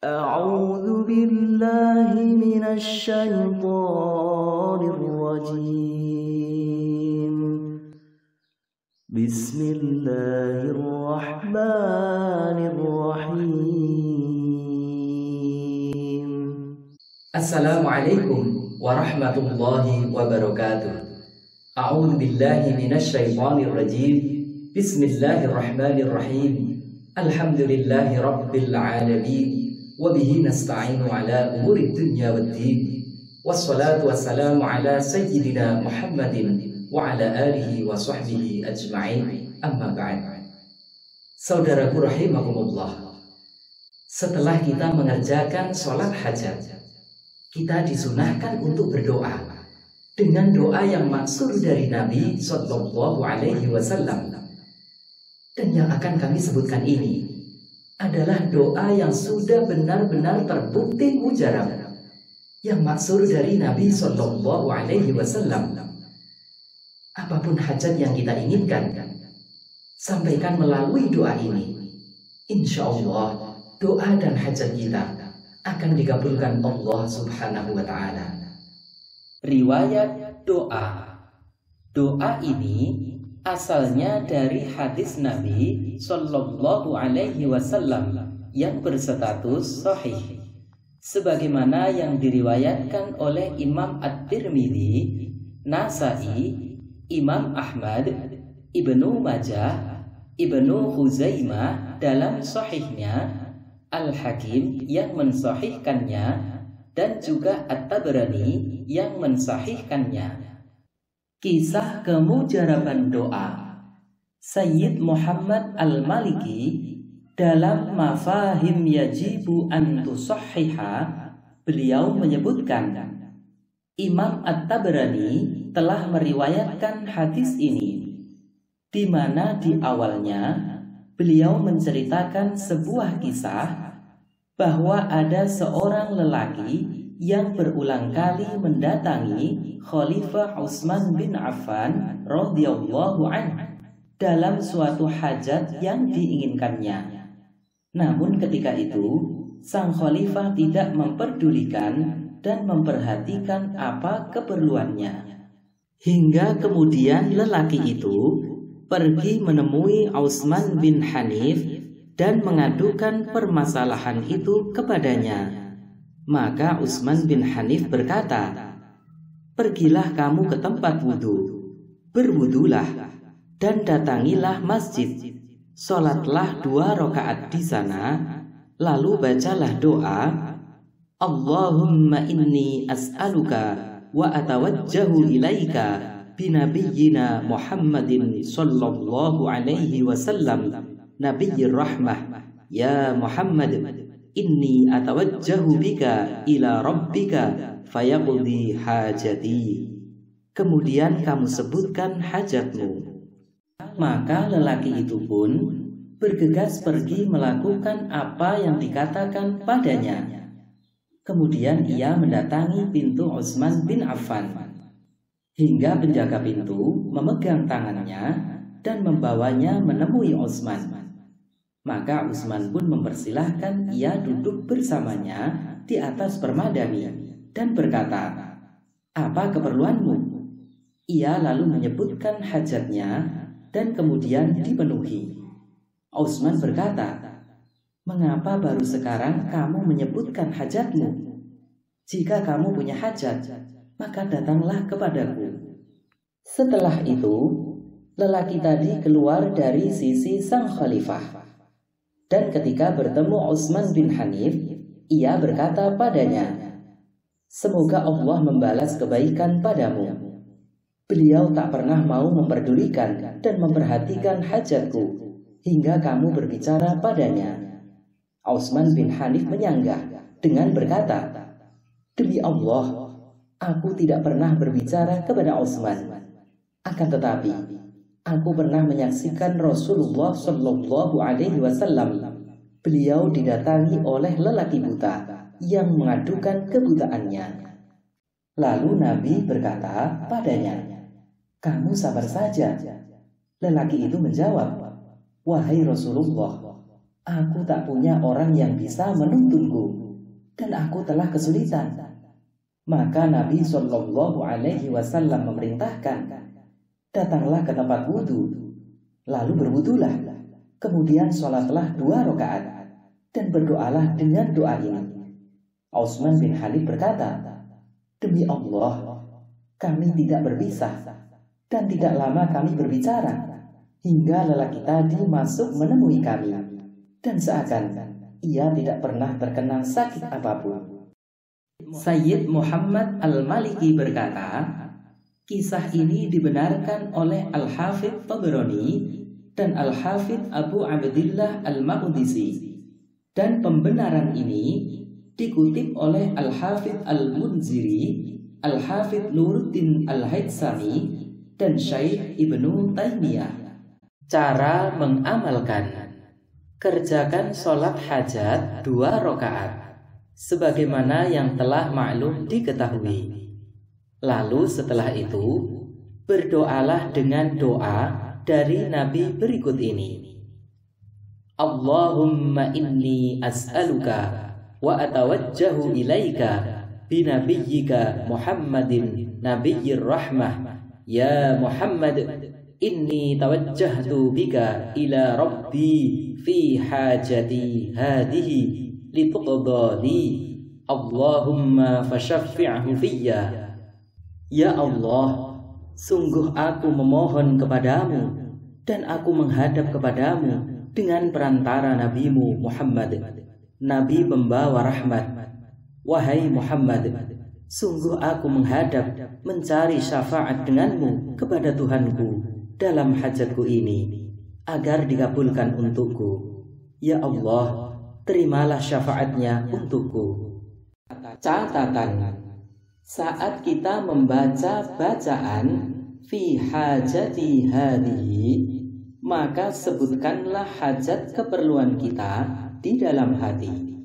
أعوذ بالله من الشيطان الرجيم. بسم الله الرحمن الرحيم. Assalamualaikum warahmatullahi wabarakatuh. A'udzu billahi minasyaitonir rajim. Bismillahirrahmanirrahim. Alhamdulillahi rabbil alamin. Wa bihi nasta'inu ala umurid dunya waddin. Wassalatu wassalamu ala sayyidina Muhammadin wa ala alihi wa sahbihi ajma'in. Amma ba'd. Saudaraku rahimakumullah, setelah kita mengerjakan sholat hajat, kita disunahkan untuk berdoa dengan doa yang maksur dari Nabi Sallallahu Alaihi Wasallam. Dan yang akan kami sebutkan ini adalah doa yang sudah benar-benar terbukti mujarab, yang maksur dari Nabi Sallallahu Alaihi Wasallam. Apapun hajat yang kita inginkan, sampaikan melalui doa ini. Insya Allah doa dan hajat kita akan dikabulkan Allah Subhanahu wa Ta'ala. Riwayat doa. Doa ini asalnya dari hadis Nabi Sallallahu Alaihi Wasallam yang berstatus sahih, sebagaimana yang diriwayatkan oleh Imam At-Tirmidzi, Nasa'i, Imam Ahmad, Ibnu Majah, Ibnu Khuzaimah dalam sahihnya, Al-Hakim yang mensahihkannya, dan juga At-Tabrani yang mensahihkannya. Kisah kemujaraban doa. Sayyid Muhammad Al-Maliki dalam Mafahim Yajibu an Tusahhiha, beliau menyebutkan Imam At-Tabrani telah meriwayatkan hadis ini, di mana di awalnya beliau menceritakan sebuah kisah bahwa ada seorang lelaki yang berulang kali mendatangi Khalifah Utsman bin Affan radhiyallahu anhu dalam suatu hajat yang diinginkannya. Namun ketika itu sang khalifah tidak memperdulikan dan memperhatikan apa keperluannya. Hingga kemudian lelaki itu pergi menemui Utsman bin Hanif dan mengadukan permasalahan itu kepadanya. Maka Utsman bin Hanif berkata, "Pergilah kamu ke tempat wudhu, berwudulah, dan datangilah masjid, sholatlah 2 rakaat di sana, lalu bacalah doa, Allahumma inni as'aluka wa atawajjahu ilaika binabiyyina Muhammadin sallallahu alaihi wasallam nabiyyir rahmah, ya Muhammad, inni atawajjahu bika ila rabbika fayaqdi hajati." Kemudian kamu sebutkan hajatmu. Maka lelaki itu pun bergegas pergi melakukan apa yang dikatakan padanya. Kemudian ia mendatangi pintu Utsman bin Affan, hingga penjaga pintu memegang tangannya dan membawanya menemui Utsman. Maka Utsman pun mempersilahkan ia duduk bersamanya di atas permadani dan berkata, "Apa keperluanmu?" Ia lalu menyebutkan hajatnya dan kemudian dipenuhi. Utsman berkata, "Mengapa baru sekarang kamu menyebutkan hajatmu? Jika kamu punya hajat, maka datanglah kepadaku." Setelah itu, lelaki tadi keluar dari sisi sang khalifah. Dan ketika bertemu Utsman bin Hanif, ia berkata padanya, "Semoga Allah membalas kebaikan padamu. Beliau tak pernah mau memperdulikan dan memperhatikan hajatku hingga kamu berbicara padanya." Utsman bin Hanif menyanggah dengan berkata, "Demi Allah, aku tidak pernah berbicara kepada Utsman. Akan tetapi, aku pernah menyaksikan Rasulullah Sallallahu Alaihi Wasallam. Beliau didatangi oleh lelaki buta yang mengadukan kebutaannya. Lalu Nabi berkata padanya, 'Kamu sabar saja.' Lelaki itu menjawab, 'Wahai Rasulullah, Aku tak punya orang yang bisa menuntunku, dan aku telah kesulitan. Maka Nabi Shallallahu Alaihi Wasallam memerintahkan, datanglah ke tempat wudhu, lalu berwudulah, kemudian sholatlah 2 rakaat, dan berdoalah dengan doa ini. Utsman bin Hanif berkata, demi Allah, kami tidak berpisah, dan tidak lama kami berbicara, hingga lelaki tadi masuk menemui kami, dan seakan ia tidak pernah terkena sakit apapun. Sayyid Muhammad Al-Maliki berkata, kisah ini dibenarkan oleh Al-Hafidh Tabrani dan Al-Hafidh Abu Abdillah Al-Maqdisi, dan pembenaran ini dikutip oleh Al-Hafidh Al-Munziri, Al-Hafidh Nuruddin Al-Haytsami, dan Syekh Ibnu Taimiyah. Cara mengamalkan: kerjakan sholat hajat 2 rakaat sebagaimana yang telah maklum diketahui. Lalu setelah itu, berdoalah dengan doa dari Nabi berikut ini. Allahumma inni as'aluka wa atawajjahu ilaika binabiyyika Muhammadin nabiyyir rahmah. Ya Muhammad, inni tawajjahtu bika ila rabbi fi hajati hadihi lituqdali. Allahumma fashaffi'hu fiyya. Ya Allah, sungguh aku memohon kepadamu dan aku menghadap kepadamu dengan perantara Nabimu Muhammad, Nabi pembawa rahmat. Wahai Muhammad, sungguh aku menghadap mencari syafaat denganmu kepada Tuhanku dalam hajatku ini, agar dikabulkan untukku. Ya Allah, terimalah syafaatnya untukku. Catatan: saat kita membaca bacaan fi hajati hadhihi, maka sebutkanlah hajat keperluan kita di dalam hati.